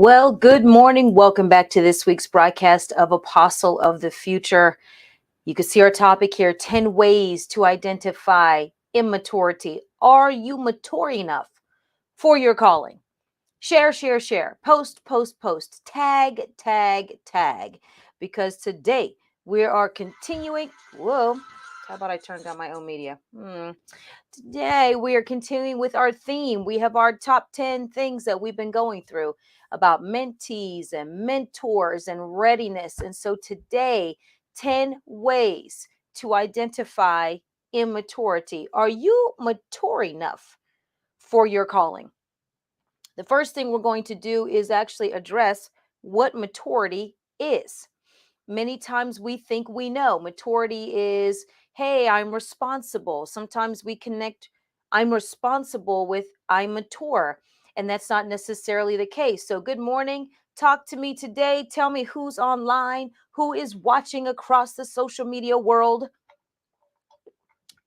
Well, good morning. Welcome back to this week's broadcast of Apostle of the Future. You can see our topic here, 10 ways to identify immaturity. Are you mature enough for your calling? Share, share, share. Post, post, post. Tag, tag, tag. Because today we are continuing. Whoa. How about I turn down my own media? Today, we are continuing with our theme. We have our top 10 things that we've been going through about mentees and mentors and readiness. And so today, 10 ways to identify immaturity. Are you mature enough for your calling? The first thing we're going to do is actually address what maturity is. Many times we think we know maturity is, hey, I'm responsible. Sometimes we connect I'm responsible with I'm mature, and that's not necessarily the case. So, good morning. Talk to me today. Tell me who's online, who is watching across the social media world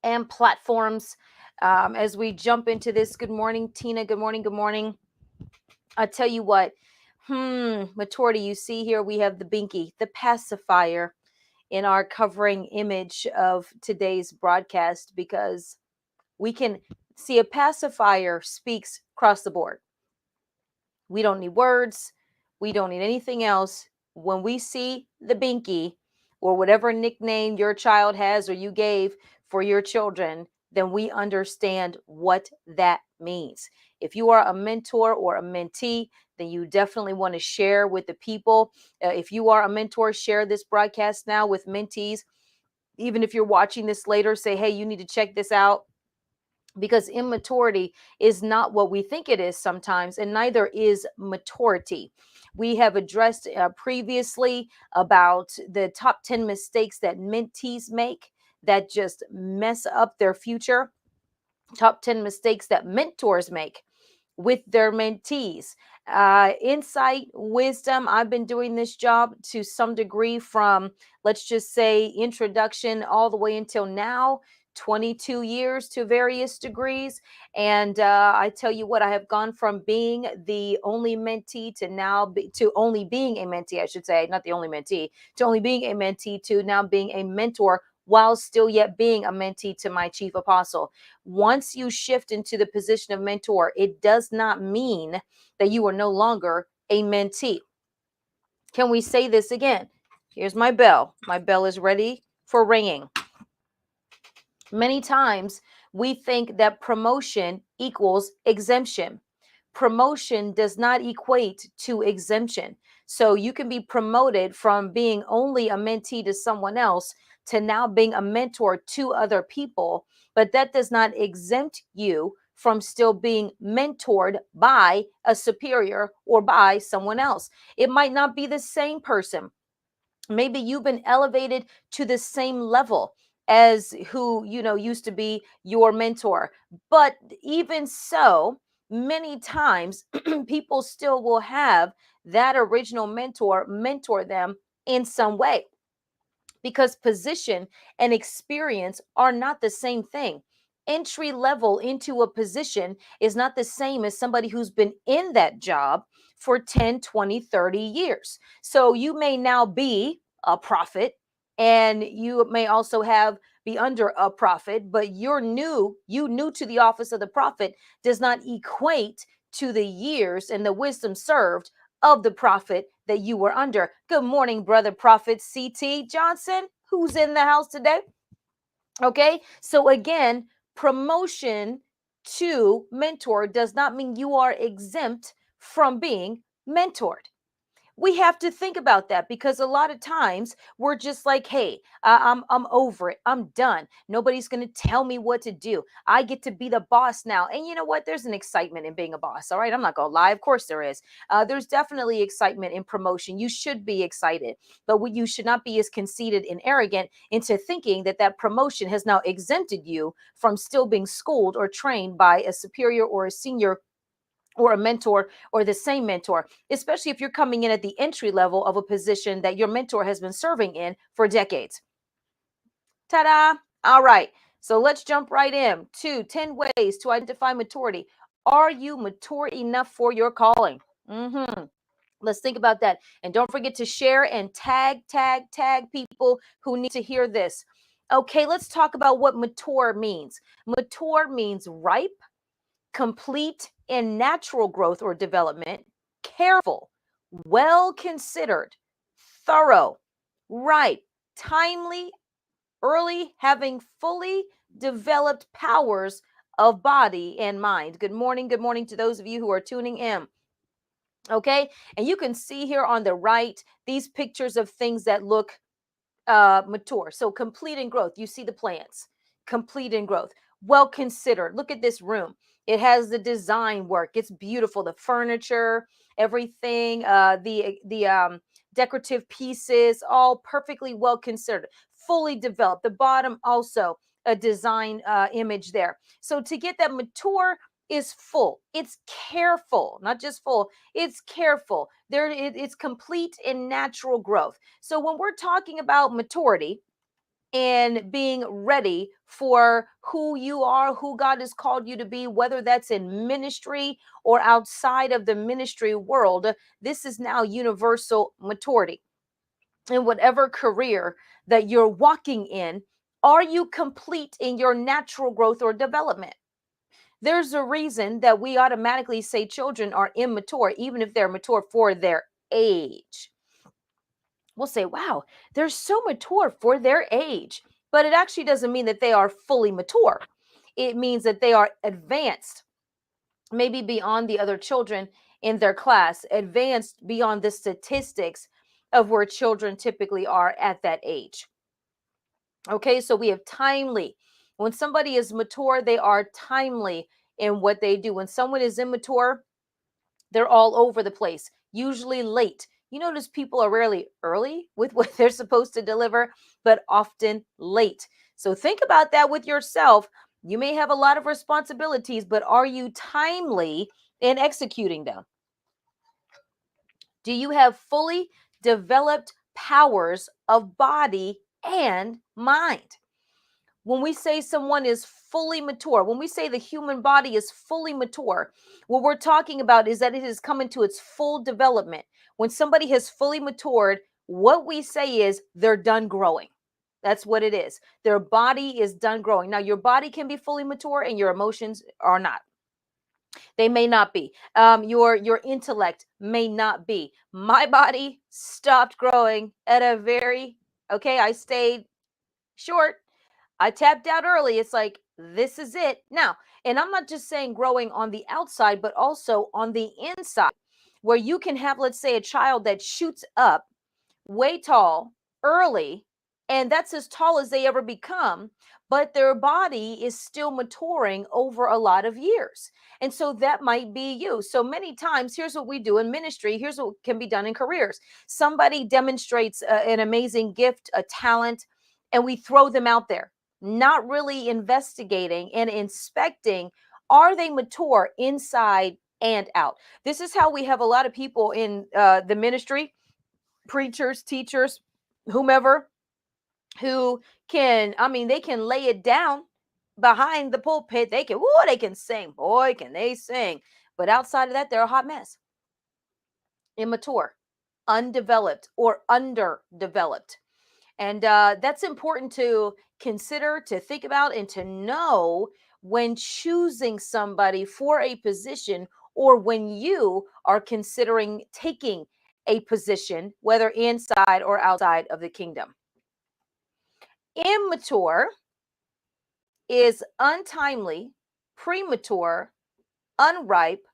and platforms. As we jump into this, good morning, Tina. Good morning. Good morning. I tell you what, maturity. You see here, we have the binky, the pacifier in our covering image of today's broadcast, because we can see a pacifier speaks across the board. We don't need words. We don't need anything else. When we see the binky or whatever nickname your child has or you gave for your children, then we understand what that means. If you are a mentor or a mentee, then you definitely want to share with the people. If you are a mentor, share this broadcast now with mentees. Even if you're watching this later, say, hey, you need to check this out, because immaturity is not what we think it is sometimes, and neither is maturity. We have addressed previously about the top 10 mistakes that mentees make that just mess up their future, top 10 mistakes that mentors make with their mentees. Insight, wisdom. I've been doing this job to some degree from, let's just say, introduction all the way until now. 22 years to various degrees. And I tell you what, I have gone from being the only mentee to to only being a mentee, I should say, not the only mentee, to only being a mentee to now being a mentor, while still yet being a mentee to my chief apostle. Once you shift into the position of mentor, it does not mean that you are no longer a mentee. Can we say this again? Here's my bell. My bell is ready for ringing. Many times we think that promotion equals exemption. Promotion does not equate to exemption. So you can be promoted from being only a mentee to someone else to now being a mentor to other people, but that does not exempt you from still being mentored by a superior or by someone else. It might not be the same person. Maybe you've been elevated to the same level as who used to be your mentor, but even so, many times people still will have that original mentor them in some way, because position and experience are not the same thing. Entry level into a position is not the same as somebody who's been in that job for 10, 20, 30 years. So you may now be a prophet, and you may also be under a prophet, but you new to the office of the prophet does not equate to the years and the wisdom served of the prophet that you were under. Good morning, brother prophet CT Johnson, who's in the house today. Okay, so again, promotion to mentor does not mean you are exempt from being mentored. We have to think about that, because a lot of times we're just like, hey, I'm over it, I'm done, nobody's going to tell me what to do, I get to be the boss now. And you know what, there's an excitement in being a boss, all right, I'm not gonna lie, of course there is. There's definitely excitement in promotion. You should be excited, but you should not be as conceited and arrogant into thinking that that promotion has now exempted you from still being schooled or trained by a superior or a senior or a mentor or the same mentor, especially if you're coming in at the entry level of a position that your mentor has been serving in for decades. Ta-da! All right, so let's jump right in to 10 ways to identify maturity. Are you mature enough for your calling? Let's think about that. And don't forget to share and tag people who need to hear this. Okay, let's talk about what mature means. Mature means ripe, complete in natural growth or development, careful, well considered, thorough, ripe, timely, early, having fully developed powers of body and mind. Good morning. Good morning to those of you who are tuning in. Okay. And you can see here on the right these pictures of things that look mature. So complete in growth. You see the plants, complete in growth, well considered. Look at this room. It has the design work. It's beautiful. The furniture, everything, the decorative pieces, all perfectly well considered, fully developed. The bottom also a design image there. So to get that mature is full. It's careful, not just full. It's careful. It's complete in natural growth. So when we're talking about maturity and being ready for who you are, who God has called you to be, whether that's in ministry or outside of the ministry world, this is now universal maturity. In whatever career that you're walking in, are you complete in your natural growth or development? There's a reason that we automatically say children are immature, even if they're mature for their age. We'll say, wow, they're so mature for their age. But it actually doesn't mean that they are fully mature. It means that they are advanced, maybe beyond the other children in their class, advanced beyond the statistics of where children typically are at that age. Okay, so we have timely. When somebody is mature, they are timely in what they do. When someone is immature, they're all over the place, usually late. You notice people are rarely early with what they're supposed to deliver, but often late. So think about that with yourself. You may have a lot of responsibilities, but are you timely in executing them? Do you have fully developed powers of body and mind? When we say someone is fully mature, when we say the human body is fully mature, what we're talking about is that it has come into its full development. When somebody has fully matured, what we say is they're done growing. That's what it is. Their body is done growing. Now, your body can be fully mature and your emotions are not. They may not be. Your intellect may not be. My body stopped growing at a very, okay, I stayed short. I tapped out early. It's like, this is it. Now, and I'm not just saying growing on the outside, but also on the inside, where you can have, let's say, a child that shoots up way tall early, and that's as tall as they ever become, but their body is still maturing over a lot of years. And so that might be you. So many times, here's what we do in ministry, here's what can be done in careers. Somebody demonstrates an amazing gift, a talent, and we throw them out there, not really investigating and inspecting, are they mature inside and out? This is how we have a lot of people in the ministry, preachers, teachers, whomever, who can, I mean, they can lay it down behind the pulpit. They can sing. Boy, can they sing. But outside of that, they're a hot mess. Immature, undeveloped, or underdeveloped. And that's important to consider, to think about, and to know when choosing somebody for a position, or when you are considering taking a position, whether inside or outside of the kingdom. Immature is untimely, premature, unripe,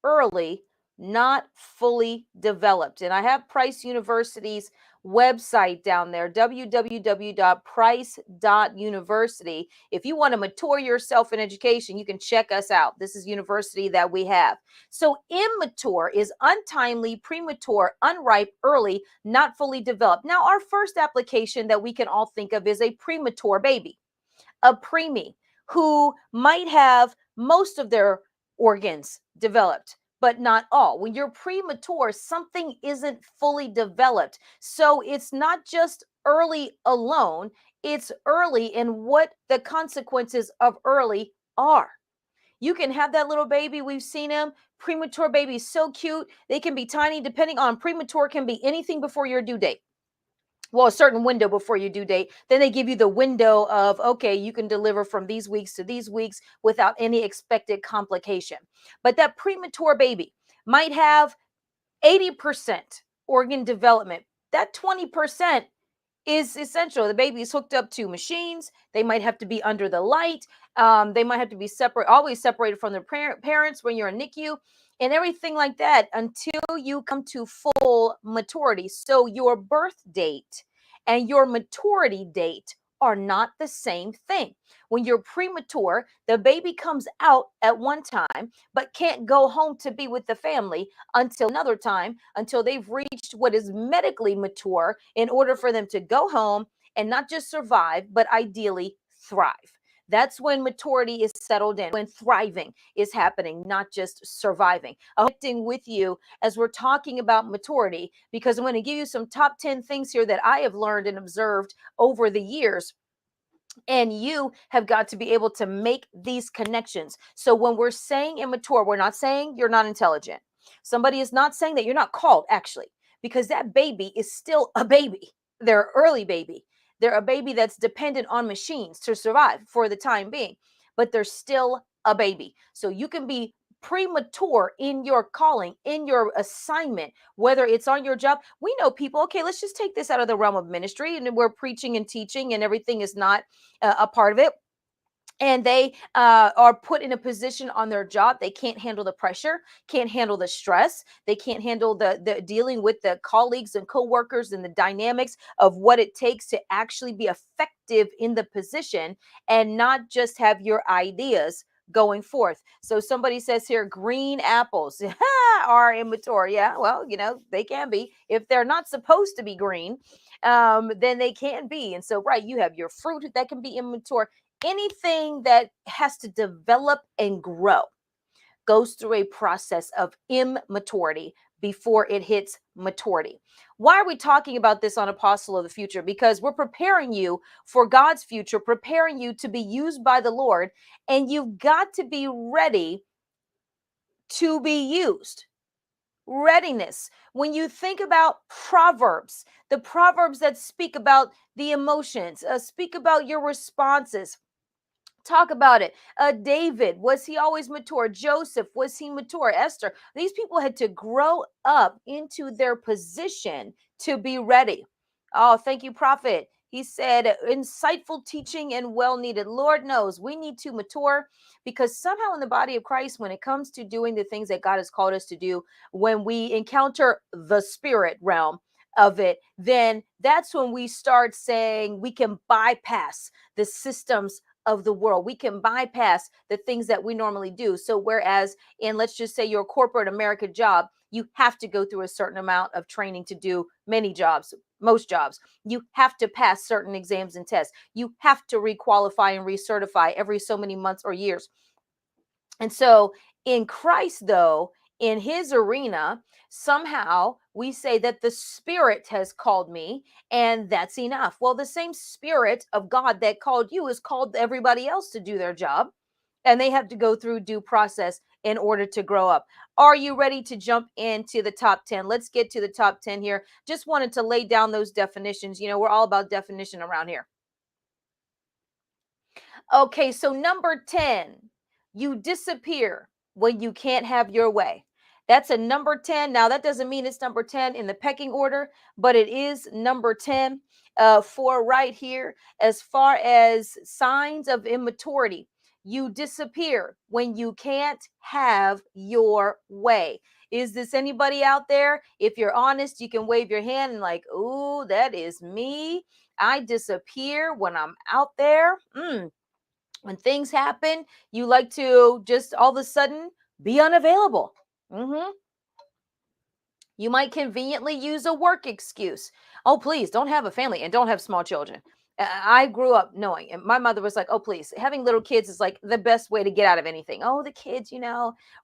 early, not fully developed. And I have Price University's website down there, www.price.university. If you want to mature yourself in education, you can check us out. This is university that we have. So immature is untimely, premature, unripe, early, not fully developed. Now, our first application that we can all think of is a premature baby, a preemie who might have most of their organs developed, but not all. When you're premature, something isn't fully developed. So it's not just early alone, it's early in what the consequences of early are. You can have that little baby. We've seen him Premature babies, so cute. They can be tiny, depending on premature, can be anything before your due date. Well, a certain window before your due date. Then they give you the window of, okay, you can deliver from these weeks to these weeks without any expected complication. But that premature baby might have 80% organ development. That 20% is essential. The baby is hooked up to machines. They might have to be under the light. They might have to be separate, always separated from their parents when you're in NICU and everything like that until you come to full maturity. So your birth date and your maturity date are not the same thing. When you're premature, the baby comes out at one time, but can't go home to be with the family until another time, until they've reached what is medically mature in order for them to go home and not just survive, but ideally thrive. That's when maturity is settled in, when thriving is happening, not just surviving. Connecting with you as we're talking about maturity, because I'm going to give you some top 10 things here that I have learned and observed over the years, and you have got to be able to make these connections. So when we're saying immature, we're not saying you're not intelligent. Somebody is not saying that you're not called, actually, because that baby is still a baby. They're an early baby. They're a baby that's dependent on machines to survive for the time being, but they're still a baby. So you can be premature in your calling, in your assignment, whether it's on your job. We know people, okay, let's just take this out of the realm of ministry, and we're preaching and teaching and everything is not a part of it, and they are put in a position on their job. They can't handle the pressure, can't handle the stress. They can't handle the dealing with the colleagues and coworkers and the dynamics of what it takes to actually be effective in the position and not just have your ideas going forth. So somebody says here, green apples are immature. Yeah, well, they can be. If they're not supposed to be green, then they can be. And so, right, you have your fruit that can be immature. Anything that has to develop and grow goes through a process of immaturity before it hits maturity. Why are we talking about this on Apostle of the Future? Because we're preparing you for God's future, preparing you to be used by the Lord, and you've got to be ready to be used. Readiness. When you think about Proverbs, the Proverbs that speak about the emotions, speak about your responses. Talk about it. David, was he always mature? Joseph, was he mature? Esther, these people had to grow up into their position to be ready. Oh, thank you, Prophet. He said, insightful teaching and well needed. Lord knows we need to mature, because somehow in the body of Christ, when it comes to doing the things that God has called us to do, when we encounter the spirit realm of it, then that's when we start saying we can bypass the systems of the world. We can bypass the things that we normally do. So whereas in, let's just say, your corporate America job, you have to go through a certain amount of training to do many jobs, most jobs. You have to pass certain exams and tests. You have to requalify and recertify every so many months or years. And so in Christ, though, in his arena, somehow we say that the Spirit has called me, and that's enough. Well, the same Spirit of God that called you has called everybody else to do their job, and they have to go through due process in order to grow up. Are you ready to jump into the top 10? Let's get to the top 10 here. Just wanted to lay down those definitions. We're all about definition around here. Okay, so number 10, you disappear when you can't have your way. That's a number 10. Now, that doesn't mean it's number 10 in the pecking order, but it is number 10 for right here. As far as signs of immaturity, you disappear when you can't have your way. Is this anybody out there? If you're honest, you can wave your hand and like, "Ooh, that is me. I disappear when I'm out there." When things happen, you like to just all of a sudden be unavailable. You might conveniently use a work excuse. Oh, please don't have a family and don't have small children. I grew up knowing, and my mother was like, oh, please, having little kids is like the best way to get out of anything. Oh, the kids,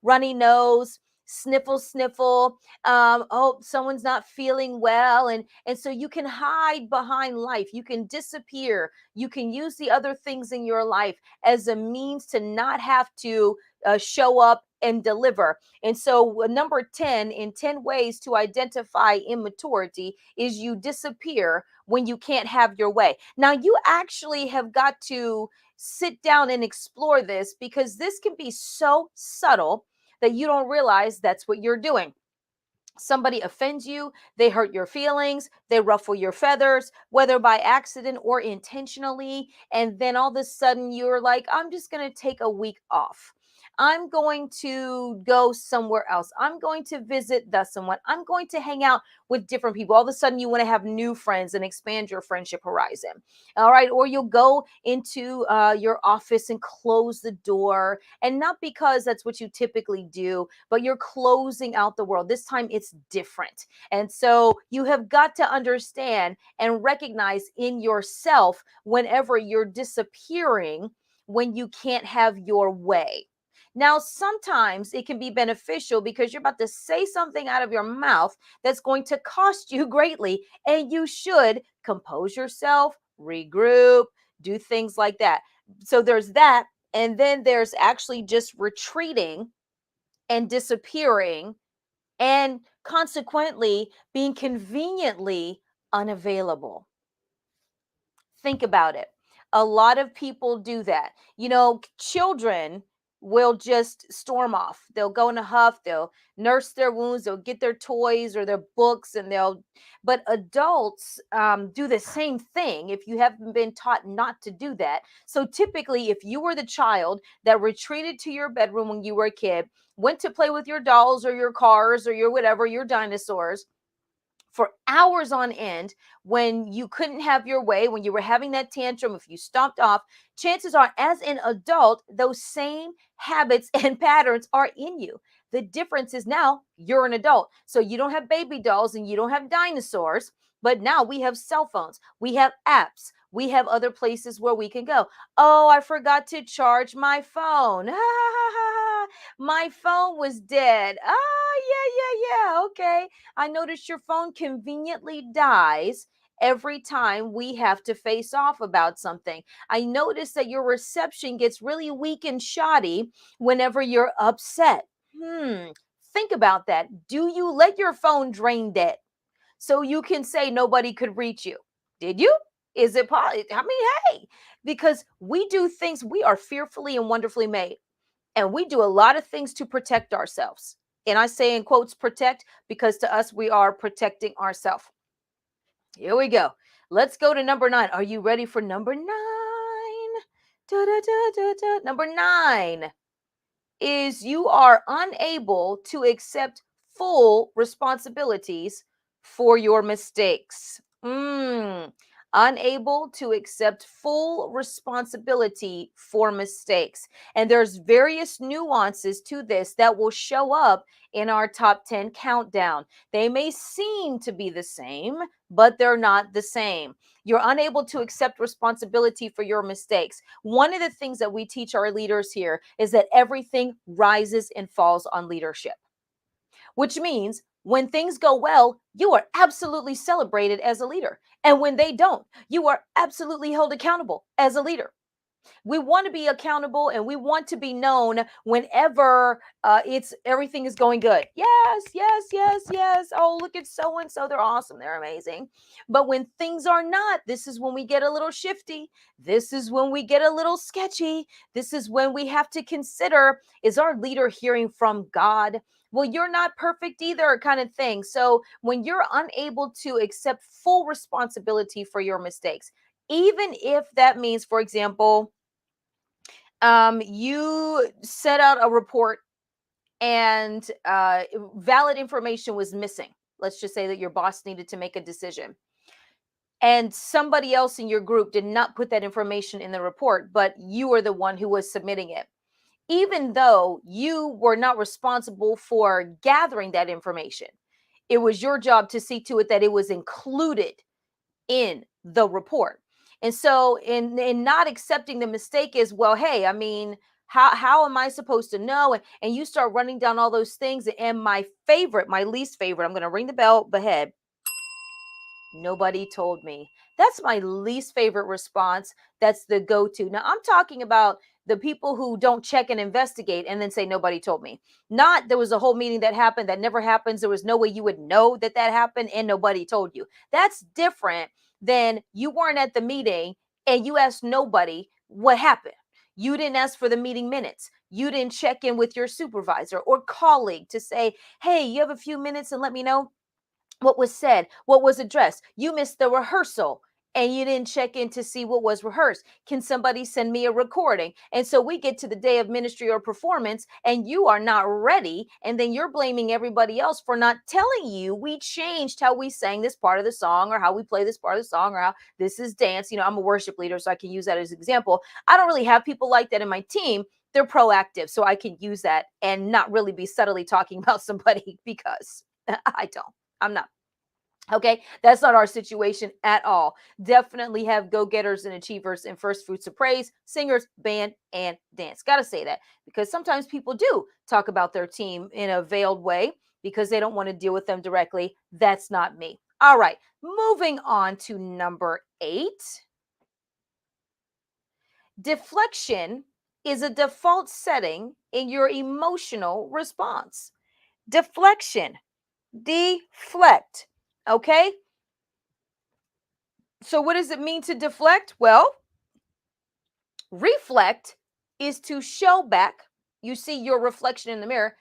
runny nose, sniffle, sniffle. Oh, someone's not feeling well. And so you can hide behind life. You can disappear. You can use the other things in your life as a means to not have to show up and deliver. And so, number 10 in 10 ways to identify immaturity is you disappear when you can't have your way. Now, you actually have got to sit down and explore this because this can be so subtle that you don't realize that's what you're doing. Somebody offends you, they hurt your feelings, they ruffle your feathers, whether by accident or intentionally. And then all of a sudden you're like, I'm just going to take a week off. I'm going to go somewhere else. I'm going to visit the someone. I'm going to hang out with different people. All of a sudden you want to have new friends and expand your friendship horizon. All right. Or you'll go into your office and close the door. And not because that's what you typically do, but you're closing out the world. This time it's different. And so you have got to understand and recognize in yourself whenever you're disappearing, when you can't have your way. Now, sometimes it can be beneficial because you're about to say something out of your mouth that's going to cost you greatly, and you should compose yourself, regroup, do things like that. So there's that. And then there's actually just retreating and disappearing and consequently being conveniently unavailable. Think about it. A lot of people do that. Children will just storm off. They'll go in a huff, they'll nurse their wounds, they'll get their toys or their books, but adults do the same thing if you haven't been taught not to do that. So typically, if you were the child that retreated to your bedroom when you were a kid, went to play with your dolls or your cars or your whatever, your dinosaurs, for hours on end, when you couldn't have your way, when you were having that tantrum, if you stomped off, chances are, as an adult, those same habits and patterns are in you. The difference is now you're an adult. So you don't have baby dolls and you don't have dinosaurs, but now we have cell phones, we have apps, we have other places where we can go. Oh, I forgot to charge my phone. My phone was dead. Yeah. Okay. I noticed your phone conveniently dies every time we have to face off about something. I notice that your reception gets really weak and shoddy whenever you're upset. Think about that. Do you let your phone drain dead so you can say nobody could reach you? Did you? Is it possible? I mean, hey, because we do things, we are fearfully and wonderfully made. And we do a lot of things to protect ourselves. And I say in quotes, protect, because to us, we are protecting ourselves. Here we go. Let's go to number 9. Are you ready for number 9? Da, da, da, da, da. Number 9 is you are unable to accept full responsibilities for your mistakes. Unable to accept full responsibility for mistakes. And there's various nuances to this that will show up in our top 10 countdown. They may seem to be the same, but they're not the same. You're unable to accept responsibility for your mistakes. One of the things that we teach our leaders here is that everything rises and falls on leadership, which means when things go well, you are absolutely celebrated as a leader. And when they don't, you are absolutely held accountable as a leader. We want to be accountable and we want to be known whenever it's everything is going good. Yes. Oh, look at so and so. They're awesome. They're amazing. But when things are not, this is when we get a little shifty. This is when we get a little sketchy. This is when we have to consider, is our leader hearing from God? Well, you're not perfect either, kind of thing. So when you're unable to accept full responsibility for your mistakes, even if that means, for example, you set out a report and valid information was missing. Let's just say that your boss needed to make a decision. And somebody else in your group did not put that information in the report, but you were the one who was submitting it. Even though you were not responsible for gathering that information, it was your job to see to it that it was included in the report. And so in not accepting the mistake is, well, hey, I mean, how am I supposed to know? And you start running down all those things. And my least favorite, I'm going to ring the bell ahead. Nobody told me. That's my least favorite response. That's the go-to. Now I'm talking about The people who don't check and investigate and then say, nobody told me. Not there was a whole meeting that happened that never happens. There was no way you would know that that happened and nobody told you. That's different than you weren't at the meeting and you asked nobody what happened. You didn't ask for the meeting minutes. You didn't check in with your supervisor or colleague to say, hey, you have a few minutes and let me know what was said, what was addressed. You missed the rehearsal and you didn't check in to see what was rehearsed. Can somebody send me a recording? And so we get to the day of ministry or performance and you are not ready. And then you're blaming everybody else for not telling you we changed how we sang this part of the song or how we play this part of the song or how this is dance. You know, I'm a worship leader, so I can use that as an example. I don't really have people like that in my team. They're proactive, so I can use that and not really be subtly talking about somebody because I don't. I'm not. Okay, that's not our situation at all. Definitely have go-getters and achievers and first fruits of praise, singers, band, and dance. Got to say that because sometimes people do talk about their team in a veiled way because they don't want to deal with them directly. That's not me. All right, moving on to number 8. Deflection is a default setting in your emotional response. Deflection, deflect. Okay, so what does it mean to deflect? Well, reflect is to show back. You see your reflection in the mirror.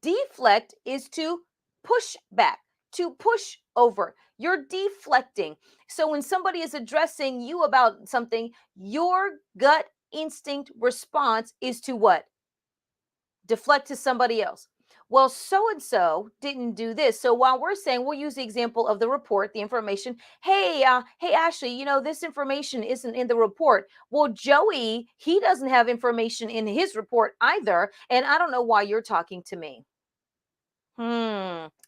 Deflect is to push back, to push over. You're deflecting. So when somebody is addressing you about something, your gut instinct response is to what? Deflect to somebody else. Well, so and so didn't do this. So while we're saying, we'll use the example of the report, the information. Hey, Ashley, you know this information isn't in the report. Well, Joey, he doesn't have information in his report either, and I don't know why you're talking to me.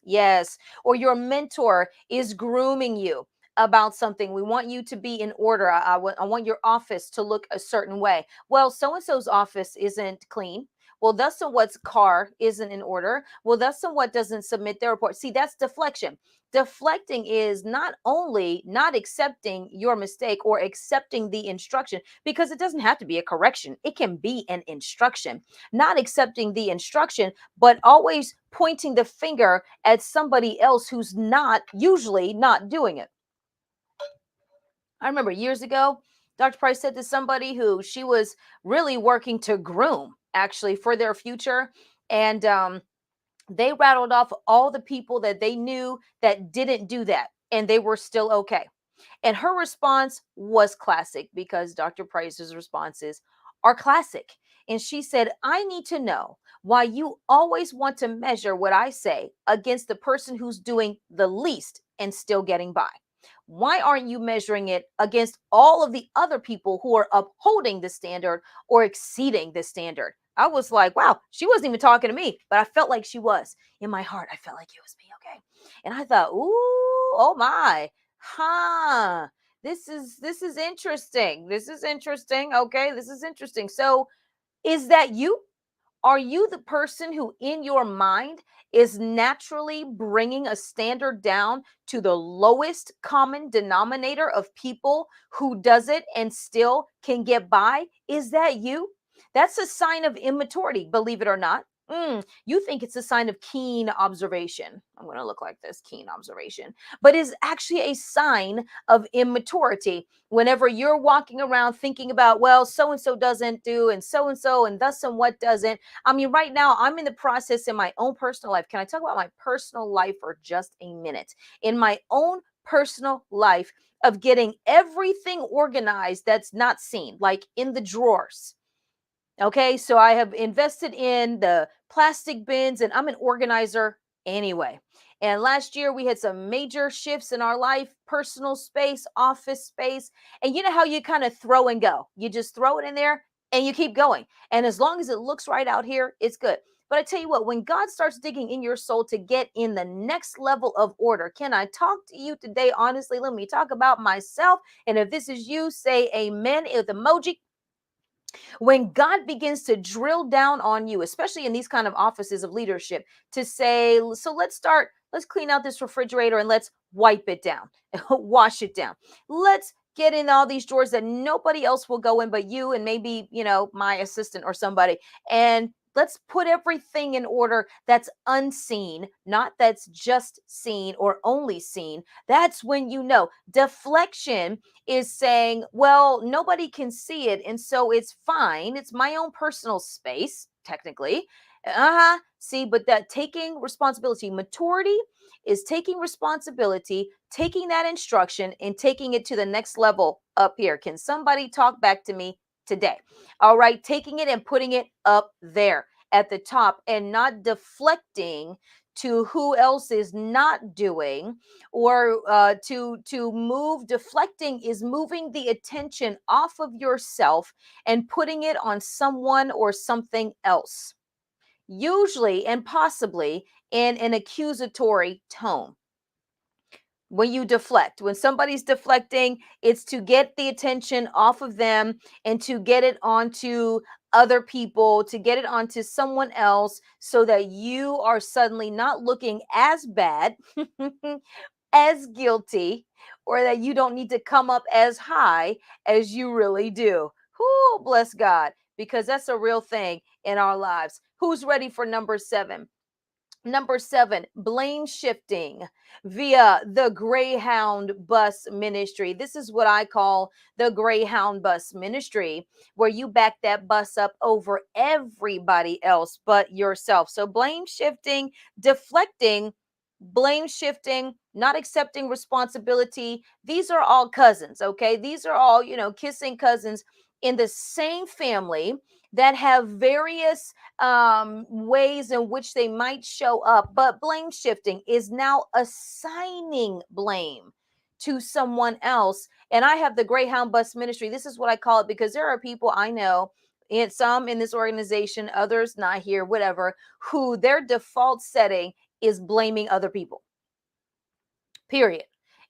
Yes. Or your mentor is grooming you about something. We want you to be in order. I want your office to look a certain way. Well, so and so's office isn't clean. Well, thus and what's car isn't in order. Well, thus and what doesn't submit their report. See, that's deflection. Deflecting is not only not accepting your mistake or accepting the instruction, because it doesn't have to be a correction, it can be an instruction. Not accepting the instruction, but always pointing the finger at somebody else who's not usually not doing it. I remember years ago, Dr. Price said to somebody who she was really working to groom actually for their future. And they rattled off all the people that they knew that didn't do that. And they were still okay. And her response was classic because Dr. Price's responses are classic. And she said, I need to know why you always want to measure what I say against the person who's doing the least and still getting by. Why aren't you measuring it against all of the other people who are upholding the standard or exceeding the standard? I was like, wow, she wasn't even talking to me, but I felt like she was. In my heart, I felt like it was me. Okay. And I thought, ooh, oh my, huh. This is interesting. This is interesting. Okay, this is interesting. So is that you? Are you the person who, in your mind, is naturally bringing a standard down to the lowest common denominator of people who does it and still can get by? Is that you? That's a sign of immaturity, believe it or not. You think it's a sign of keen observation. I'm going to look like this, keen observation, but is actually a sign of immaturity. Whenever you're walking around thinking about, well, so and so doesn't do, and thus and what doesn't. I mean, right now I'm in the process in my own personal life. Can I talk about my personal life for just a minute? In my own personal life of getting everything organized that's not seen, like in the drawers. Okay, so I have invested in the plastic bins and I'm an organizer anyway. And last year we had some major shifts in our life, personal space, office space. And you know how you kind of throw and go? You just throw it in there and you keep going. And as long as it looks right out here, it's good. But I tell you what, when God starts digging in your soul to get in the next level of order, can I talk to you today? Honestly, let me talk about myself. And if this is you, say amen with emoji. When God begins to drill down on you, especially in these kind of offices of leadership, to say, so let's clean out this refrigerator and let's wipe it down, wash it down. Let's get in all these drawers that nobody else will go in but you and maybe, my assistant or somebody. And let's put everything in order that's unseen, not that's just seen or only seen. That's when deflection is saying, well, nobody can see it. And so it's fine. It's my own personal space, technically. See, but that taking responsibility, maturity is taking responsibility, taking that instruction and taking it to the next level up here. Can somebody talk back to me today? All right, taking it and putting it up there at the top and not deflecting to who else is not doing, or to move. Deflecting is moving the attention off of yourself and putting it on someone or something else, usually and possibly in an accusatory tone. When you deflect, when somebody's deflecting, it's to get the attention off of them and to get it onto other people, to get it onto someone else, so that you are suddenly not looking as bad, as guilty, or that you don't need to come up as high as you really do. Whoo, bless God, because that's a real thing in our lives. Who's ready for number 7? Number 7, blame shifting via the Greyhound bus ministry. This is what I call the Greyhound bus ministry, where you back that bus up over everybody else but yourself. So, blame shifting, deflecting, blame shifting, not accepting responsibility. These are all cousins, okay? These are all, kissing cousins in the same family that have various ways in which they might show up. But blame shifting is now assigning blame to someone else. And I have the Greyhound bus ministry. This is what I call it, because there are people I know, and some in this organization, others not here, whatever, who their default setting is blaming other people. Period.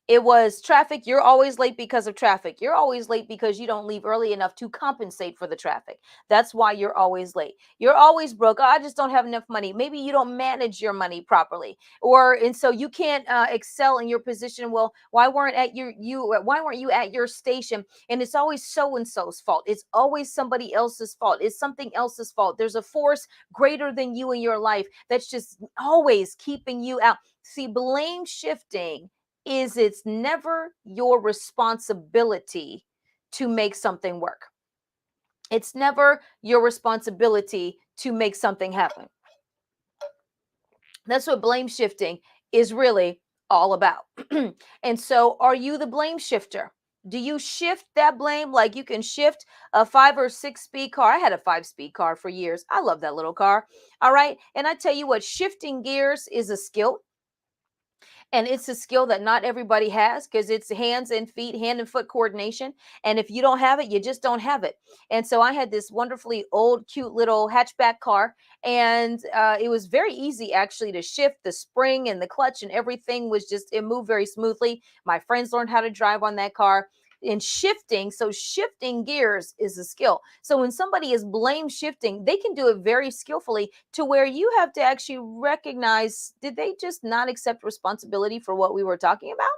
It was traffic. You're always late because of traffic. You're always late because you don't leave early enough to compensate for the traffic. That's why you're always late. You're always broke. "Oh, I just don't have enough money." Maybe you don't manage your money properly, and so you can't excel in your position. Well, why weren't you at your station? And it's always so and so's fault. It's always somebody else's fault. It's something else's fault. There's a force greater than you in your life that's just always keeping you out. See, blame shifting is it's never your responsibility to make something work. It's never your responsibility to make something happen. That's what blame shifting is really all about. And so, are you the blame shifter? Do you shift that blame like you can shift a 5 or 6 speed car? I had a 5 speed car for years. I love that little car. All right. And I tell you what, shifting gears is a skill. And it's a skill that not everybody has, because it's hands and feet, hand and foot coordination. And if you don't have it, you just don't have it. And so I had this wonderfully old, cute little hatchback car. And it was very easy actually to shift. The spring and the clutch and everything it moved very smoothly. My friends learned how to drive on that car. In shifting, so shifting gears is a skill. So when somebody is blame shifting, they can do it very skillfully, to where you have to actually recognize, did they just not accept responsibility for what we were talking about?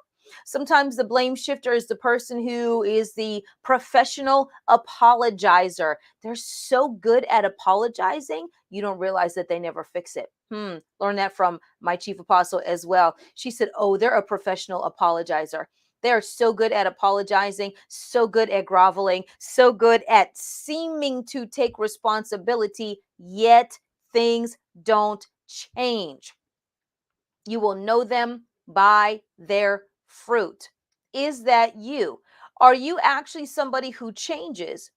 Sometimes the blame shifter is the person who is the professional apologizer. They're so good at apologizing, you don't realize that they never fix it. Learn that from my chief apostle as well. She said, "Oh, they're a professional apologizer. They're so good at apologizing, so good at groveling, so good at seeming to take responsibility, yet things don't change." You will know them by their fruit. Is that you? Are you actually somebody who changes?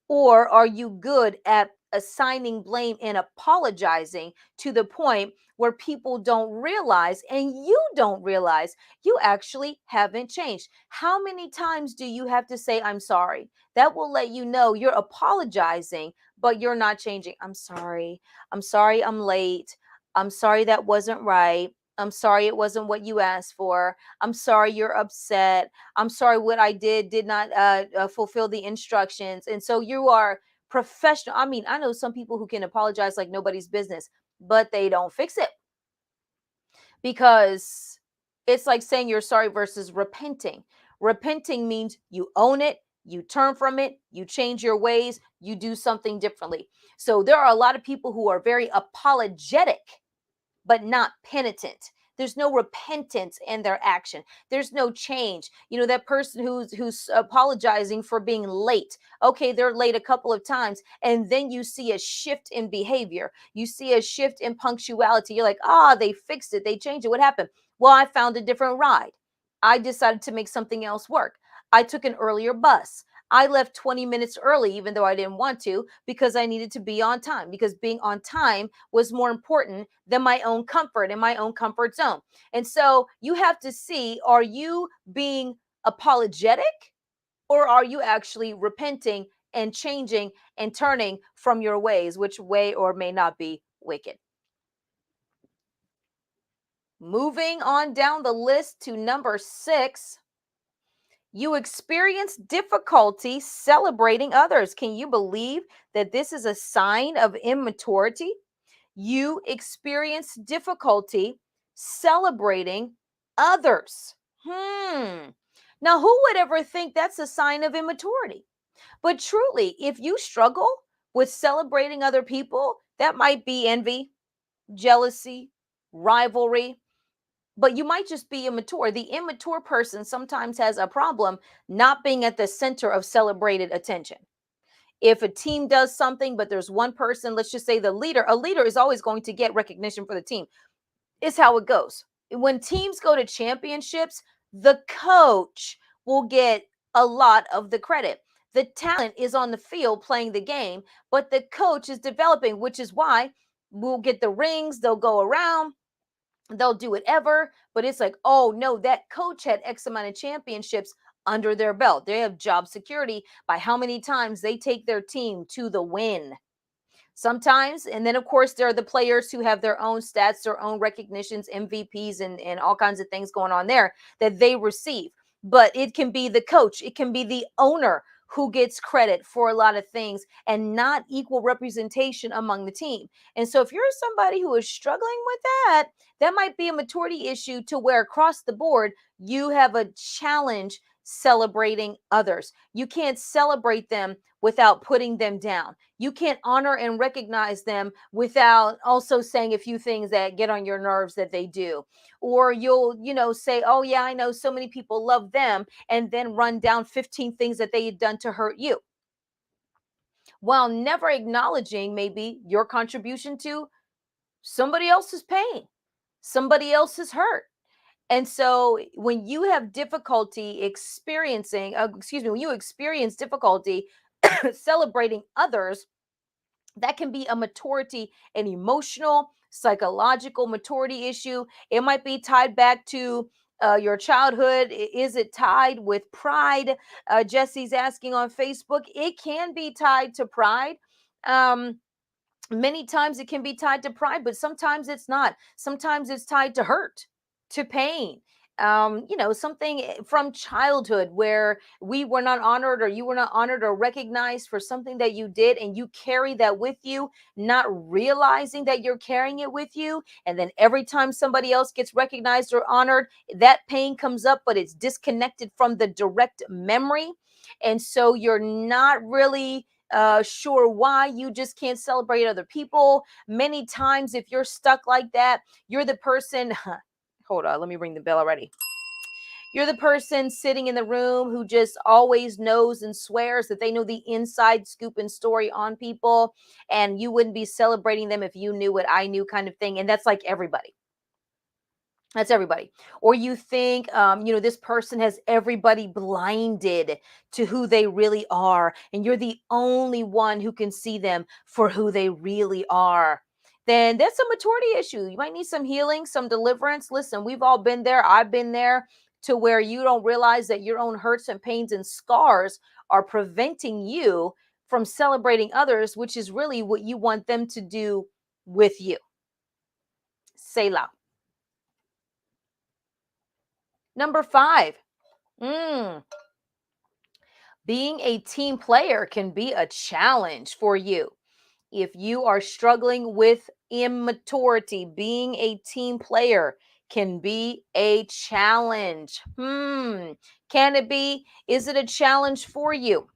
Or are you good at assigning blame and apologizing to the point where people don't realize, and you don't realize, you actually haven't changed? How many times do you have to say, "I'm sorry"? That will let you know you're apologizing, but you're not changing. "I'm sorry. I'm sorry I'm late. I'm sorry that wasn't right. I'm sorry it wasn't what you asked for. I'm sorry you're upset. I'm sorry what I did not fulfill the instructions." And so you are professional. I mean, I know some people who can apologize like nobody's business, but they don't fix it, because it's like saying you're sorry versus repenting. Repenting means you own it, you turn from it, you change your ways, you do something differently. So there are a lot of people who are very apologetic but not penitent. There's no repentance in their action. There's no change. You know, that person who's apologizing for being late. Okay, they're late a couple of times, and then you see a shift in behavior. You see a shift in punctuality. You're like, they fixed it. They changed it. What happened? Well, I found a different ride. I decided to make something else work. I took an earlier bus. I left 20 minutes early, even though I didn't want to, because I needed to be on time, because being on time was more important than my own comfort and my own comfort zone. And so you have to see, are you being apologetic, or are you actually repenting and changing and turning from your ways, which way or may not be wicked? Moving on down the list to number 6. You experience difficulty celebrating others. Can you believe that this is a sign of immaturity? You experience difficulty celebrating others. Now, who would ever think that's a sign of immaturity? But truly, if you struggle with celebrating other people, that might be envy, jealousy, rivalry, but you might just be immature. The immature person sometimes has a problem not being at the center of celebrated attention. If a team does something, but there's one person, let's just say the leader, a leader is always going to get recognition for the team. It's how it goes. When teams go to championships, the coach will get a lot of the credit. The talent is on the field playing the game, but the coach is developing, which is why we'll get the rings, they'll go around, they'll do whatever, but it's like, oh no, that coach had X amount of championships under their belt. They have job security by how many times they take their team to the win. Sometimes, and then of course, there are the players who have their own stats, their own recognitions, MVPs, and all kinds of things going on there that they receive. But it can be the coach, it can be the owner who gets credit for a lot of things and not equal representation among the team. And so, if you're somebody who is struggling with that, that might be a maturity issue to where across the board you have a challenge celebrating others. You can't celebrate them without putting them down. You can't honor and recognize them without also saying a few things that get on your nerves that they do. Or you'll, say, oh, yeah, I know so many people love them, and then run down 15 things that they had done to hurt you, while never acknowledging maybe your contribution to somebody else's pain, somebody else's hurt. And so when you have difficulty experiencing, when you experience difficulty celebrating others, that can be a maturity, an emotional, psychological maturity issue. It might be tied back to your childhood. Is it tied with pride? Jesse's asking on Facebook. It can be tied to pride. Many times it can be tied to pride, but sometimes it's not. Sometimes it's tied to hurt, to pain. Something from childhood where we were not honored, or you were not honored or recognized for something that you did, and you carry that with you, not realizing that you're carrying it with you. And then every time somebody else gets recognized or honored, that pain comes up, but it's disconnected from the direct memory. And so you're not really sure why you just can't celebrate other people. Many times, if you're stuck like that, you're the person. Hold on, let me ring the bell already. You're the person sitting in the room who just always knows and swears that they know the inside scoop and story on people, and you wouldn't be celebrating them if you knew what I knew, kind of thing. And that's like everybody. That's everybody. Or you think, this person has everybody blinded to who they really are, and you're the only one who can see them for who they really are. Then that's a maturity issue. You might need some healing, some deliverance. Listen, we've all been there. I've been there, to where you don't realize that your own hurts and pains and scars are preventing you from celebrating others, which is really what you want them to do with you. Selah. Number 5. Being a team player can be a challenge for you. If you are struggling with immaturity, being a team player can be a challenge. Can it be? Is it a challenge for you?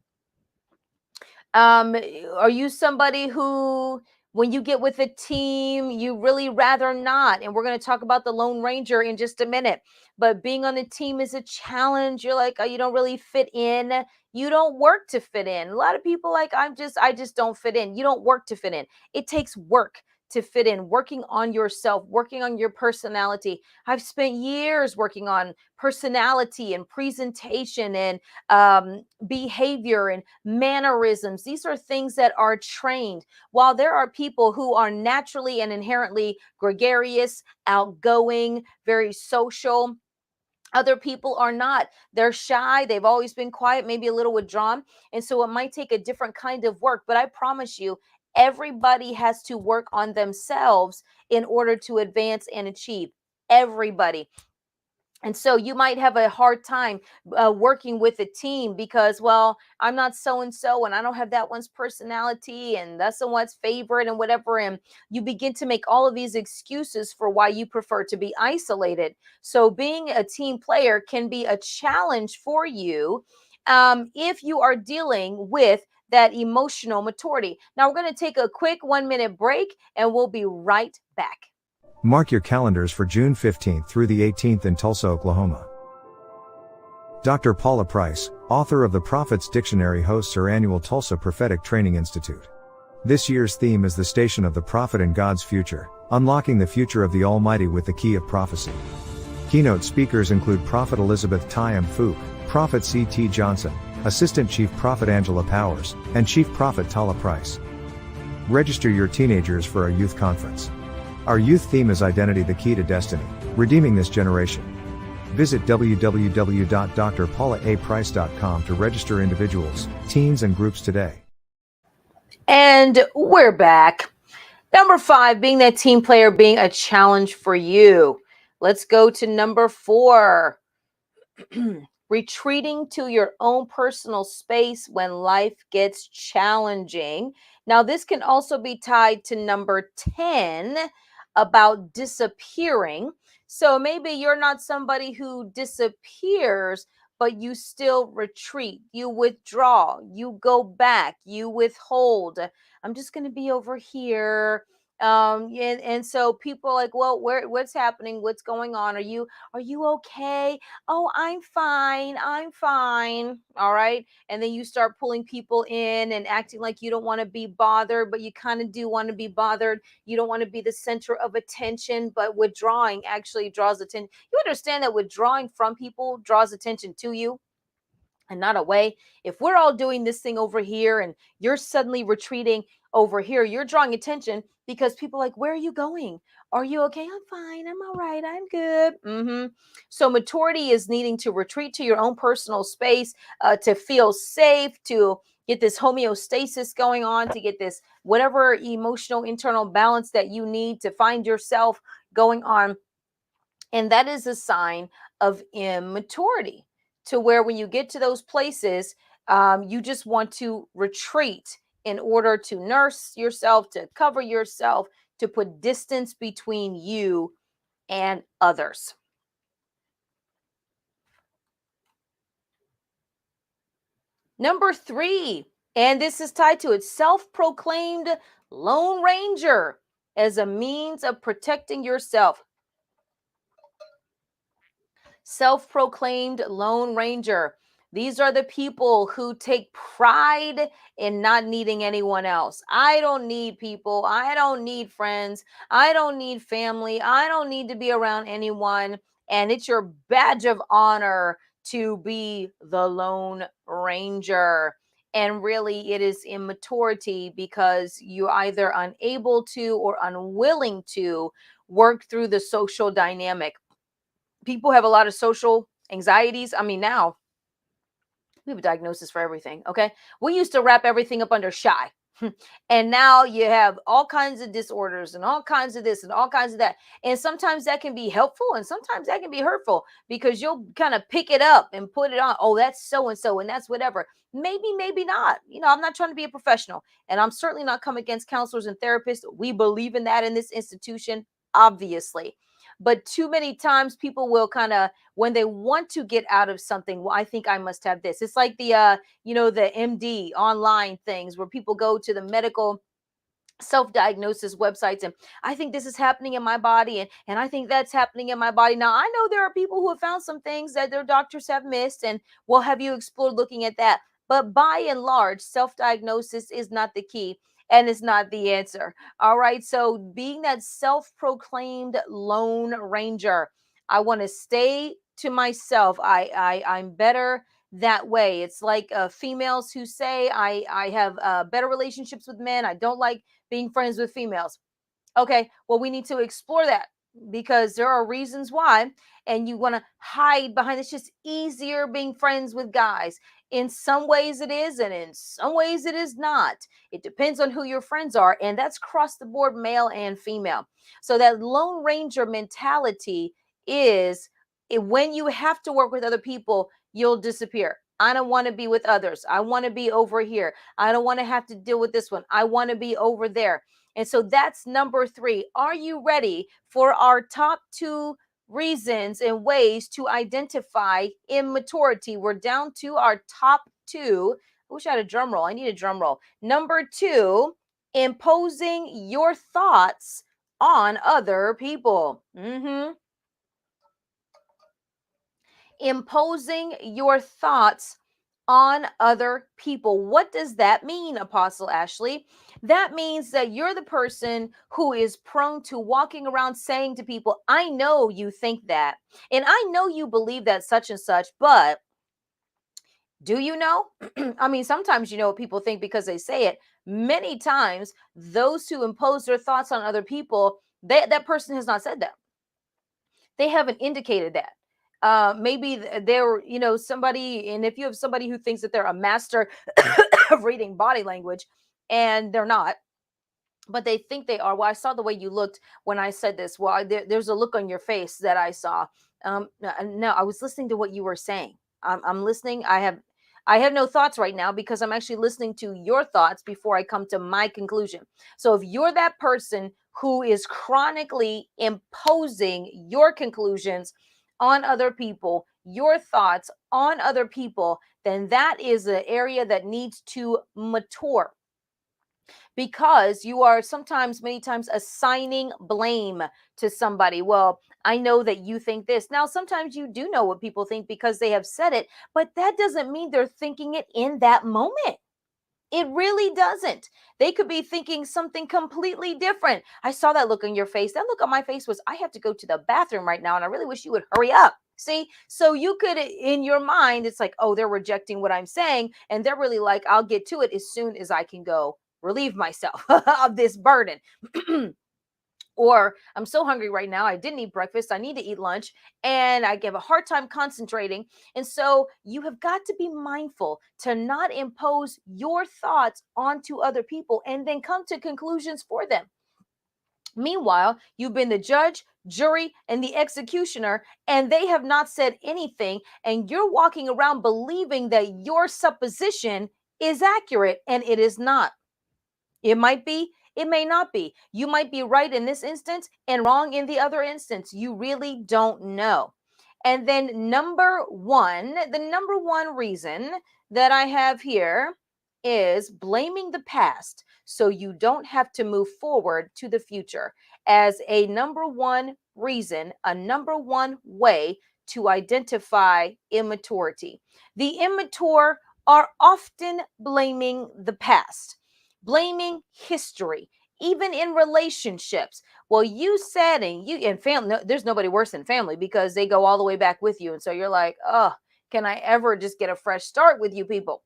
Are you somebody who, when you get with a team, you really rather not? And we're going to talk about the Lone Ranger in just a minute. But being on a team is a challenge. You're like, oh, you don't really fit in. You don't work to fit in. A lot of people like, I just don't fit in. You don't work to fit in. It takes work to fit in, working on yourself, working on your personality. I've spent years working on personality and presentation and behavior and mannerisms. These are things that are trained. While there are people who are naturally and inherently gregarious, outgoing, very social, other people are not. They're shy. They've always been quiet, maybe a little withdrawn. And so it might take a different kind of work. But I promise you, everybody has to work on themselves in order to advance and achieve. Everybody. And so you might have a hard time working with a team because, well, I'm not so and so, and I don't have that one's personality, and that's the one's favorite, and whatever. And you begin to make all of these excuses for why you prefer to be isolated. So being a team player can be a challenge for you if you are dealing with that emotional maturity. Now, we're going to take a quick 1-minute break, and we'll be right back. Mark your calendars for June 15th through the 18th in Tulsa, Oklahoma. Dr. Paula Price, author of the Prophet's Dictionary, hosts her annual Tulsa Prophetic Training Institute. This year's theme is the station of the prophet in God's future, unlocking the future of the Almighty with the key of prophecy. Keynote speakers include Prophet Elizabeth Ty-M Fook, Prophet C.T. Johnson, Assistant Chief Prophet Angela Powers, and Chief Prophet Tala Price. Register your teenagers for our youth conference. Our youth theme is Identity, the Key to Destiny, Redeeming This Generation. Visit www.drpaulaaprice.com to register individuals, teens, and groups today. And we're back. Number 5, being that team player, being a challenge for you. Let's go to number 4. Retreating to your own personal space when life gets challenging. Now, this can also be tied to number 10 about disappearing. So maybe you're not somebody who disappears, but you still retreat, you withdraw, you go back, you withhold. I'm just going to be over here. And so people are like, well, what's happening? What's going on? Are you okay? Oh, I'm fine. I'm fine. All right. And then you start pulling people in and acting like you don't want to be bothered, but you kind of do want to be bothered. You don't want to be the center of attention, but withdrawing actually draws attention. You understand that withdrawing from people draws attention to you and not away. If we're all doing this thing over here and you're suddenly retreating over here, you're drawing attention because people are like, where are you going? Are you okay? I'm fine. I'm all right. I'm good. So maturity is needing to retreat to your own personal space, to feel safe, to get this homeostasis going on, to get this whatever emotional internal balance that you need to find yourself going on. And that is a sign of immaturity, to where when you get to those places, you just want to retreat in order to nurse yourself, to cover yourself, to put distance between you and others. Number 3, and this is tied to it, self-proclaimed Lone Ranger as a means of protecting yourself. Self-proclaimed Lone Ranger. These are the people who take pride in not needing anyone else. I don't need people. I don't need friends. I don't need family. I don't need to be around anyone. And it's your badge of honor to be the Lone Ranger. And really, it is immaturity because you're either unable to or unwilling to work through the social dynamic. People have a lot of social anxieties. I mean, now we have a diagnosis for everything. Okay. We used to wrap everything up under shy. And now you have all kinds of disorders and all kinds of this and all kinds of that. And sometimes that can be helpful and sometimes that can be hurtful because you'll kind of pick it up and put it on. Oh, that's so and so, and that's whatever. Maybe, maybe not. I'm not trying to be a professional, and I'm certainly not come against counselors and therapists. We believe in that in this institution, obviously. But too many times people will kind of, when they want to get out of something, well, I think I must have this. It's like the the MD online things where people go to the medical self-diagnosis websites, and I think this is happening in my body, and I think that's happening in my body. Now I know there are people who have found some things that their doctors have missed, and well, have you explored looking at that? But by and large, self-diagnosis is not the key, and it's not the answer. All right, so being that self-proclaimed lone ranger, I want to stay to myself. I'm better that way. It's like females who say I have better relationships with men. I don't like being friends with females. Okay, well, we need to explore that because there are reasons why, and you want to hide behind it's just easier being friends with guys. In some ways it is, and in some ways it is not. It depends on who your friends are, and that's across the board, male and female. So that Lone Ranger mentality is when you have to work with other people, you'll disappear. I don't want to be with others. I want to be over here. I don't want to have to deal with this one. I want to be over there. And so that's number 3. Are you ready for our top 2 reasons and ways to identify immaturity? We're down to our top 2. I wish I had a drum roll. I need a drum roll. Number 2, imposing your thoughts on other people. Imposing your thoughts on other people. What does that mean, Apostle Ashley? That means that you're the person who is prone to walking around saying to people, I know you think that, and I know you believe that such and such, but do you know? I mean, sometimes you know what people think because they say it. Many times, those who impose their thoughts on other people, that person has not said that. They haven't indicated that. Maybe they're, somebody, and if you have somebody who thinks that they're a master of reading body language, and they're not, but they think they are. Well, I saw the way you looked when I said this. Well, there's a look on your face that I saw. No, I was listening to what you were saying. I'm listening. I have no thoughts right now because I'm actually listening to your thoughts before I come to my conclusion. So if you're that person who is chronically imposing your conclusions on other people, your thoughts on other people, then that is an area that needs to mature, because you are sometimes, many times, assigning blame to somebody. Well, I know that you think this. Now, sometimes you do know what people think because they have said it, but that doesn't mean they're thinking it in that moment. It really doesn't. They could be thinking something completely different. I saw that look on your face. That look on my face was, I have to go to the bathroom right now, and I really wish you would hurry up. See, so you could, in your mind, it's like, oh, they're rejecting what I'm saying. And they're really like, I'll get to it as soon as I can go relieve myself of this burden. Or I'm so hungry right now. I didn't eat breakfast. I need to eat lunch, and I have a hard time concentrating. And so you have got to be mindful to not impose your thoughts onto other people and then come to conclusions for them. Meanwhile, you've been the judge, jury, and the executioner, and they have not said anything. And you're walking around believing that your supposition is accurate, and it is not. It might be, it may not be. You might be right in this instance and wrong in the other instance. You really don't know. And then the number one reason that I have here is blaming the past so you don't have to move forward to the future as a number one reason, a number one way to identify immaturity. The immature are often blaming the past, blaming history, even in relationships. Well, you said, and you and family, no, there's nobody worse than family because they go all the way back with you. And so you're like, oh, can I ever just get a fresh start with you people?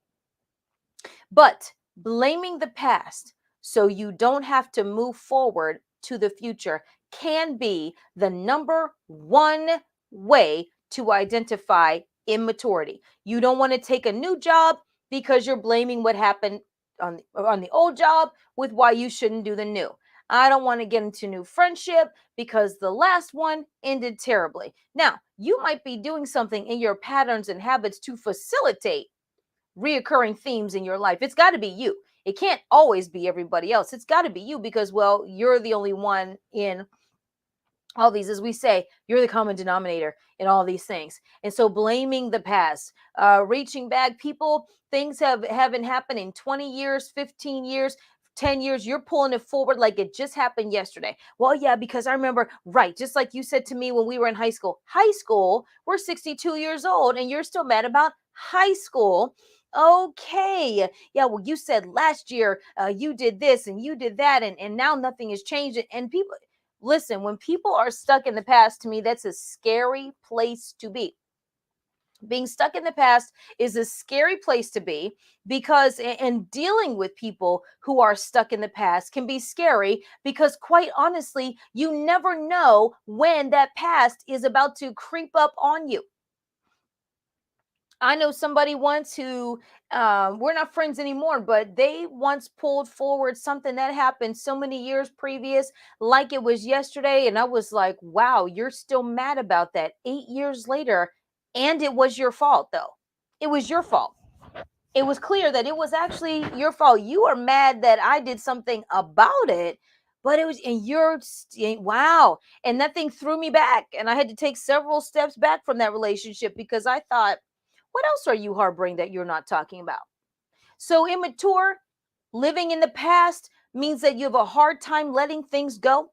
But blaming the past so you don't have to move forward to the future can be the number one way to identify immaturity. You don't want to take a new job because you're blaming what happened on the old job with why you shouldn't do the new. I don't want to get into new friendship because the last one ended terribly. Now, you might be doing something in your patterns and habits to facilitate reoccurring themes in your life. It's got to be you. It can't always be everybody else. It's got to be you because, well, you're the only one in all these, as we say, you're the common denominator in all these things. And so blaming the past, reaching back, people, things haven't happened in 20 years, 15 years, 10 years. You're pulling it forward like it just happened yesterday. Well, yeah, because I remember, right, just like you said to me when we were in high school. High school, we're 62 years old and you're still mad about high school. Okay. Yeah, well, you said last year you did this and you did that, and now nothing has changed. And people, listen, when people are stuck in the past, to me, that's a scary place to be. Being stuck in the past is a scary place to be because, and dealing with people who are stuck in the past can be scary because, quite honestly, you never know when that past is about to creep up on you. I know somebody once who, we're not friends anymore, but they once pulled forward something that happened so many years previous, like it was yesterday. And I was like, wow, you're still mad about that 8 years later. And it was your fault, though. It was your fault. It was clear that it was actually your fault. You are mad that I did something about it, but it was, and wow. And that thing threw me back. And I had to take several steps back from that relationship because I thought, what else are you harboring that you're not talking about? So, immature, living in the past means that you have a hard time letting things go.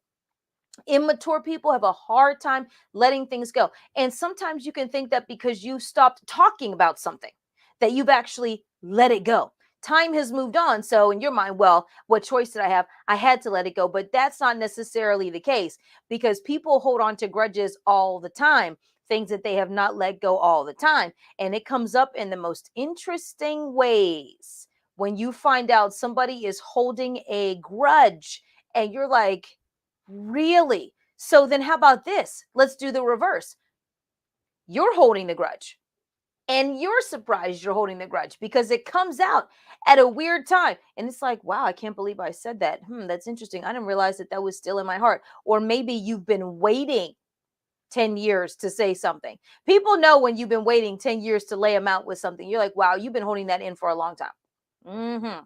Immature people have a hard time letting things go. And sometimes you can think that because you stopped talking about something, that you've actually let it go. Time has moved on. So, in your mind, well, what choice did I have? I had to let it go. But that's not necessarily the case because people hold on to grudges all the time, things that they have not let go all the time. And it comes up in the most interesting ways when you find out somebody is holding a grudge and you're like, really? So then how about this? Let's do the reverse. You're holding the grudge and you're surprised you're holding the grudge because it comes out at a weird time. And it's like, wow, I can't believe I said that. That's interesting. I didn't realize that that was still in my heart. Or maybe you've been waiting 10 years to say something. People know when you've been waiting 10 years to lay them out with something. You're like, wow, you've been holding that in for a long time.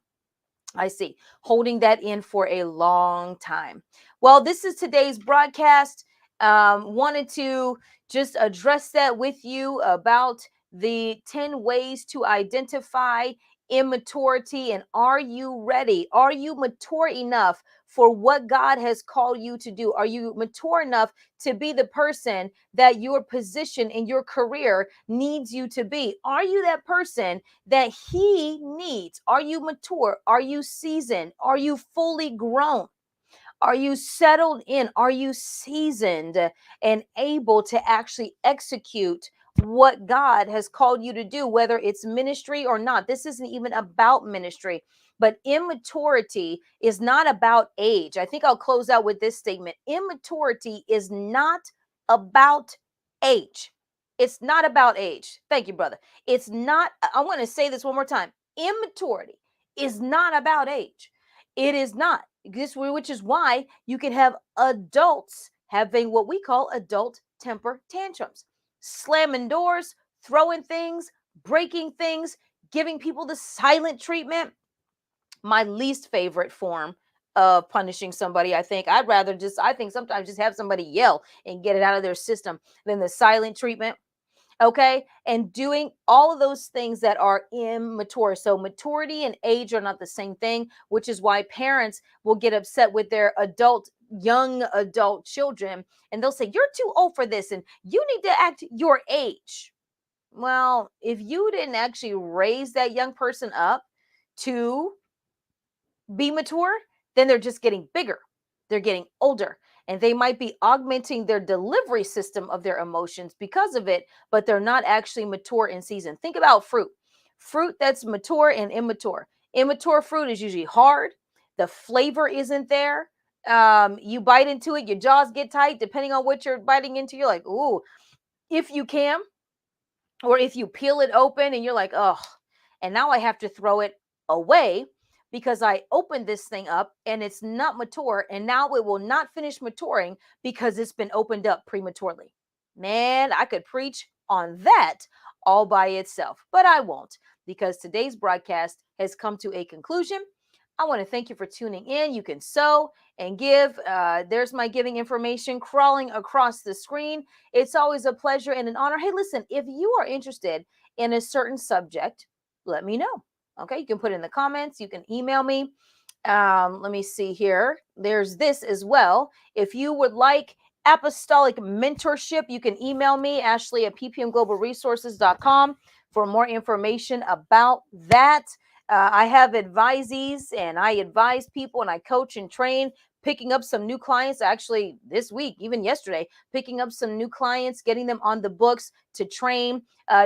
I see. Holding that in for a long time. Well, this is today's broadcast. Wanted to just address that with you about the 10 ways to identify immaturity. And are you ready? Are you mature enough for what God has called you to do? Are you mature enough to be the person that your position in your career needs you to be? Are you that person that He needs? Are you mature? Are you seasoned? Are you fully grown? Are you settled in? Are you seasoned and able to actually execute what God has called you to do, whether it's ministry or not? This isn't even about ministry, but immaturity is not about age. I think I'll close out with this statement. Immaturity is not about age. It's not about age. Thank you, brother. It's not, I want to say this one more time. Immaturity is not about age. It is not. Which is why you can have adults having what we call adult temper tantrums, slamming doors, throwing things, breaking things, giving people the silent treatment. My least favorite form of punishing somebody. I think sometimes just have somebody yell and get it out of their system than the silent treatment. Okay. And doing all of those things that are immature. So maturity and age are not the same thing, which is why parents will get upset with their young adult children, and they'll say, you're too old for this and you need to act your age. Well, if you didn't actually raise that young person up to be mature, then they're just getting bigger. They're getting older and they might be augmenting their delivery system of their emotions because of it, but they're not actually mature in season. Think about fruit. Fruit that's mature and immature. Immature fruit is usually hard. The flavor isn't there. You bite into it, your jaws get tight, depending on what you're biting into. You're like, ooh, if you can, or if you peel it open and you're like, oh, and now I have to throw it away because I opened this thing up and it's not mature. And now it will not finish maturing because it's been opened up prematurely. Man, I could preach on that all by itself, but I won't because today's broadcast has come to a conclusion. I want to thank you for tuning in. You can sow and give. There's my giving information crawling across the screen. It's always a pleasure and an honor. Hey, listen, if you are interested in a certain subject, let me know. Okay, you can put it in the comments, you can email me. Let me see here. There's this as well. If you would like apostolic mentorship, you can email me, Ashley at ppmglobalresources.com, for more information about that. I have advisees and I advise people and I coach and train, picking up some new clients actually this week, even yesterday, picking up some new clients, getting them on the books to train,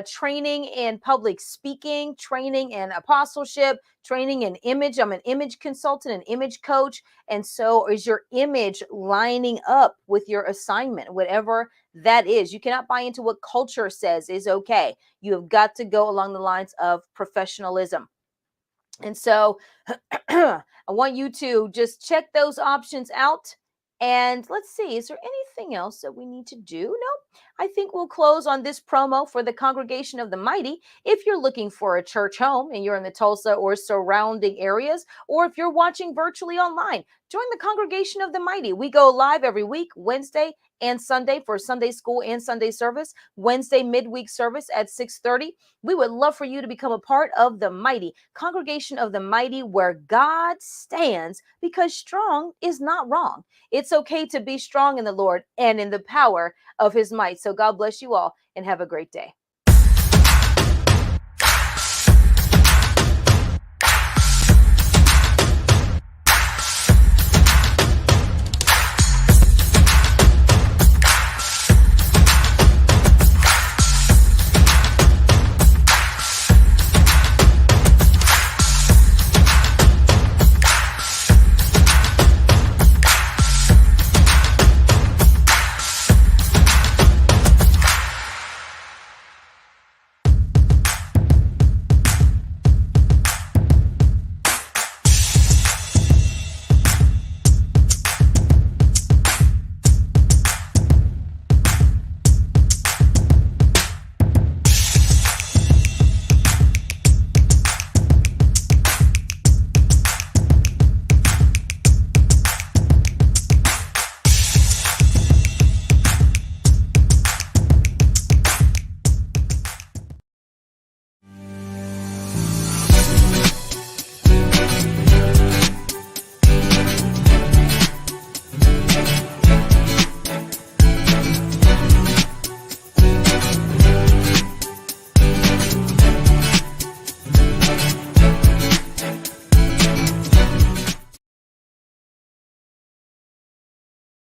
training in public speaking, training in apostleship, training in image. I'm an image consultant, an image coach. And so is your image lining up with your assignment, whatever that is? You cannot buy into what culture says is okay. You have got to go along the lines of professionalism. And so I want you to just check those options out. And let's see, is there anything else that we need to do? No, I think we'll close on this promo for the Congregation of the Mighty. If you're looking for a church home and you're in the Tulsa or surrounding areas, or if you're watching virtually online, join the Congregation of the Mighty. We go live every week, Wednesday and Sunday, for Sunday school and Sunday service, Wednesday midweek service at 6:30. We would love for you to become a part of the Mighty, Congregation of the Mighty, where God stands, because strong is not wrong. It's okay to be strong in the Lord and in the power of his might. So God bless you all and have a great day.